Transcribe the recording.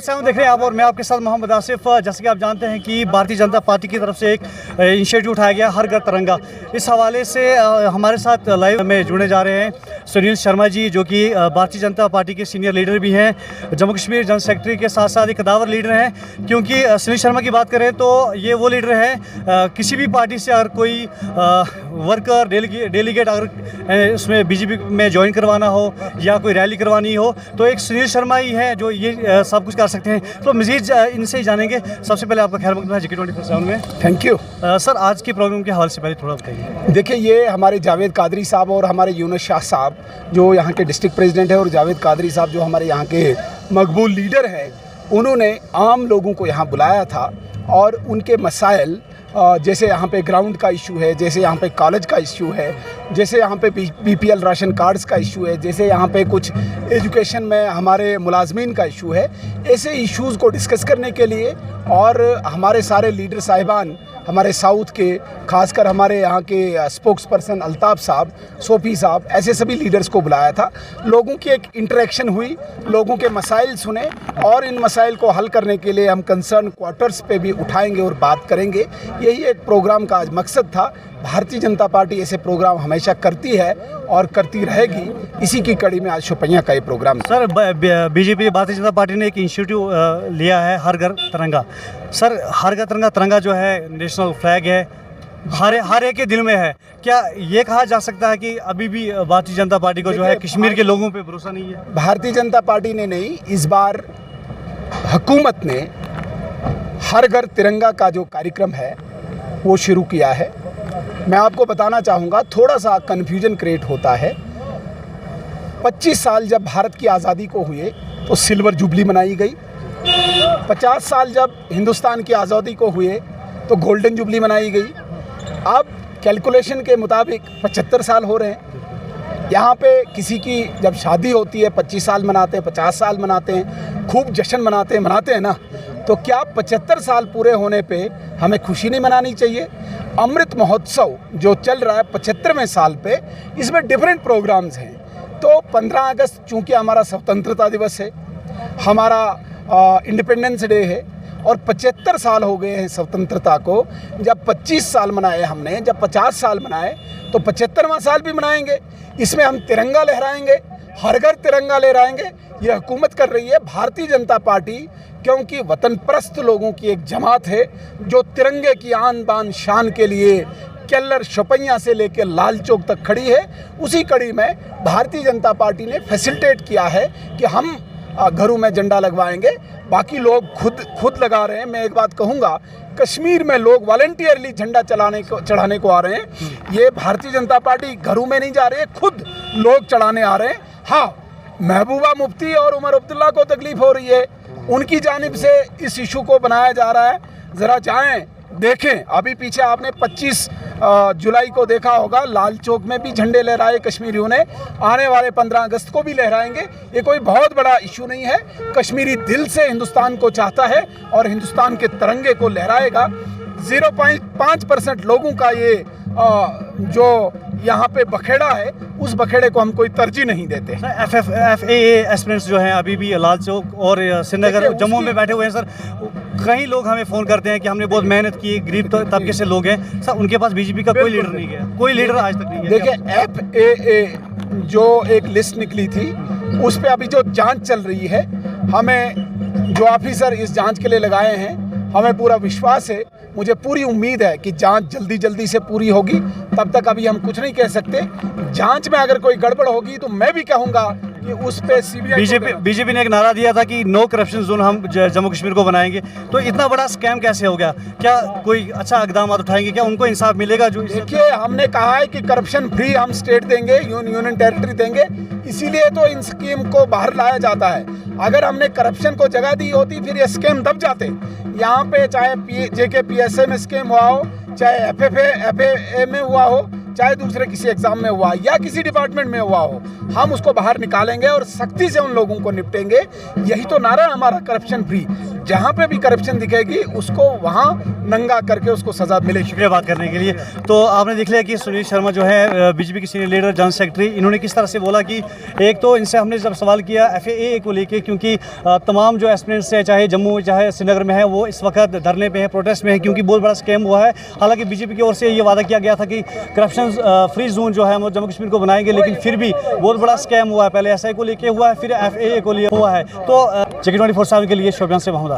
24/7 देख रहे हैं आप और मैं आपके साथ मोहम्मद आसिफ। जैसे कि आप जानते हैं कि भारतीय जनता पार्टी की तरफ से एक इनिशिएटिव उठाया गया हर घर तिरंगा। इस हवाले से हमारे साथ लाइव में जुड़ने जा रहे हैं सुनील शर्मा जी, जो कि भारतीय जनता पार्टी के सीनियर लीडर भी हैं, जम्मू कश्मीर जनरल सेक्रेटरी के साथ साथ एक कदावर लीडर हैं। क्योंकि सुनील शर्मा की बात करें तो ये वो लीडर हैं, किसी भी पार्टी से अगर कोई वर्कर डेलीगेट अगर उसमें बीजेपी में ज्वाइन करवाना हो या कोई रैली करवानी हो तो एक सुनील शर्मा ही है जो ये सब कुछ कर सकते हैं। तो मज़ीद इनसे ही जानेंगे। सबसे पहले आपका खैर मकदम है JK 24/7 में। थैंक यू सर, आज के प्रोग्राम के हवाले से पहले थोड़ा बताइए। देखिए, ये हमारे जावेद कादरी साहब और हमारे यूनुस शाह साहब जो यहाँ के डिस्ट्रिक्ट प्रेसिडेंट है और जावेद कादरी साहब जो हमारे यहाँ के मकबूल लीडर हैं, उन्होंने आम लोगों को यहाँ बुलाया था और उनके मसाइल, जैसे यहाँ पे ग्राउंड का इशू है, जैसे यहाँ पे कॉलेज का इशू है, जैसे यहाँ पे BPL राशन कार्ड्स का इशू है, जैसे यहाँ पे कुछ एजुकेशन में हमारे मुलाजमीन का इशू है, ऐसे इश्यूज़ को डिस्कस करने के लिए और हमारे सारे लीडर साहिबान, हमारे साउथ के, खासकर हमारे यहाँ के स्पोक्स पर्सन अल्ताफ़ साहब, सोफ़ी साहब, ऐसे सभी लीडर्स को बुलाया था। लोगों की एक इंटरेक्शन हुई, लोगों के मसाइल सुने और इन मसाइल को हल करने के लिए हम कंसर्न क्वार्टर्स पे भी उठाएंगे और बात करेंगे। यही एक प्रोग्राम का आज मकसद था। भारतीय जनता पार्टी ऐसे प्रोग्राम हमेशा करती है और करती रहेगी। इसी की कड़ी में आज शोपियां का ये programme. Sir, BJP Bharatiya Janata party ने एक इनिशिएटिव लिया है हर घर तिरंगा। सर, हर घर तिरंगा जो है नेशनल फ्लैग है, हर एक के दिल में है। क्या ये कहा जा सकता है कि अभी भी भारतीय जनता पार्टी को जो है कश्मीर के लोगों पे भरोसा नहीं है? भारतीय जनता पार्टी ने नहीं, इस बार हुकूमत ने हर घर तिरंगा का जो कार्यक्रम है वो शुरू किया है। मैं आपको बताना चाहूँगा, थोड़ा सा कन्फ्यूजन क्रिएट होता है। 25 साल जब भारत की आज़ादी को हुए तो सिल्वर जुबली मनाई गई। 50 साल जब हिंदुस्तान की आज़ादी को हुए तो गोल्डन जुबली मनाई गई। अब कैलकुलेशन के मुताबिक 75 साल हो रहे हैं। यहाँ पे किसी की जब शादी होती है 25 साल मनाते हैं, 50 साल मनाते हैं, खूब जश्न मनाते हैं ना। तो क्या 75 साल पूरे होने पे हमें खुशी नहीं मनानी चाहिए? अमृत महोत्सव जो चल रहा है 75वें साल पे, इसमें डिफरेंट प्रोग्राम्स हैं। तो 15 अगस्त चूँकि हमारा स्वतंत्रता दिवस है, हमारा इंडिपेंडेंस डे है और 75 साल हो गए हैं स्वतंत्रता को। जब 25 साल मनाए हमने, जब 50 साल मनाए तो 75वां साल भी मनाएंगे। इसमें हम तिरंगा लहराएंगे, हर घर तिरंगा लहराएंगे। ये हुकूमत कर रही है भारतीय जनता पार्टी, क्योंकि वतन परस्त लोगों की एक जमात है जो तिरंगे की आन बान शान के लिए केल्लर शोपियां से लेकर लाल चौक तक खड़ी है। उसी कड़ी में भारतीय जनता पार्टी ने फैसिलिटेट किया है कि हम घरों में झंडा लगवाएंगे। बाकी लोग खुद लगा रहे हैं। मैं एक बात कहूँगा, कश्मीर में लोग वॉलंटियरली झंडा चढ़ाने को आ रहे हैं। ये भारतीय जनता पार्टी घरों में नहीं जा रही है, खुद लोग चढ़ाने आ रहे हैं। हाँ, महबूबा मुफ्ती और उमर अब्दुल्ला को तकलीफ़ हो रही है, उनकी जानिब से इस इशू को बनाया जा रहा है। ज़रा जाएं देखें, अभी पीछे आपने 25 जुलाई को देखा होगा, लाल चौक में भी झंडे लहराए कश्मीरियों ने। आने वाले 15 अगस्त को भी लहराएंगे। ये कोई बहुत बड़ा इशू नहीं है। कश्मीरी दिल से हिंदुस्तान को चाहता है और हिंदुस्तान के तिरंगे को लहराएगा। 0.5% लोगों का ये जो यहाँ पे बखेड़ा है, उस बखेड़े को हम कोई तरजीह नहीं देते। FAA एस्पिरेंट्स जो हैं अभी भी लाल चौक और श्रीनगर जम्मू में बैठे हुए हैं। सर, कई लोग हमें फ़ोन करते हैं कि हमने बहुत मेहनत की, गरीब तबके से लोग हैं। सर, उनके पास बीजेपी का कोई लीडर नहीं गया, कोई लीडर आज तक नहीं गया। देखिए, FAA जो एक लिस्ट निकली थी, उस पर अभी जो जांच चल रही है, हमें जो ऑफिसर इस जांच के लिए लगाए हैं, हमें पूरा विश्वास है, मुझे पूरी उम्मीद है कि जांच जल्दी से पूरी होगी। तब तक अभी हम कुछ नहीं कह सकते। जांच में अगर कोई गड़बड़ होगी तो मैं भी कहूँगा कि उस पे CBI। बीजेपी ने एक नारा दिया था कि नो करप्शन जोन हम जम्मू कश्मीर को बनाएंगे। तो इतना बड़ा स्कैम कैसे हो गया? क्या कोई अच्छा इकदाम उठाएंगे? क्या उनको इंसाफ मिलेगा? जो देखिए, हमने कहा है कि करप्शन फ्री हम स्टेट देंगे, यूनियन टेरिटरी देंगे। इसीलिए तो इन स्कीम को बाहर लाया जाता है। अगर हमने करप्शन को जगह दी होती फिर ये स्कीम दब जाते। यहाँ पे चाहे JK PSA में स्कीम हुआ हो, चाहे FAA में हुआ हो, चाहे दूसरे किसी एग्जाम में हुआ या किसी डिपार्टमेंट में हुआ हो, हम उसको बाहर निकालेंगे और सख्ती से उन लोगों को निपटेंगे। यही तो नारा है हमारा, करप्शन फ्री। जहाँ पे भी करप्शन दिखेगी उसको वहाँ नंगा करके उसको सज़ा मिलेगी। शुक्रिया बात करने के लिए। तो आपने देख लिया कि सुनील शर्मा जो है बीजेपी के सीनियर लीडर, जनरल सेक्रेटरी, इन्होंने किस तरह से बोला कि एक तो इनसे हमने जब सवाल किया FAA को लेके, क्योंकि तमाम जो एस्पिरेंट्स है चाहे जम्मू चाहे श्रीनगर में है वो इस वक्त धरने पे हैं, प्रोटेस्ट में है, क्योंकि बहुत बड़ा स्कैम हुआ है। हालांकि बीजेपी की ओर से ये वादा किया गया था कि करप्शन फ्री जोन जो है वो जम्मू कश्मीर को बनाएंगे, लेकिन फिर भी बहुत बड़ा स्कैम हुआ है। पहले SI को लेके हुआ है, फिर FAA को लिए हुआ है। तो Checking 24/7 के लिए शोपियां से मोहम्मद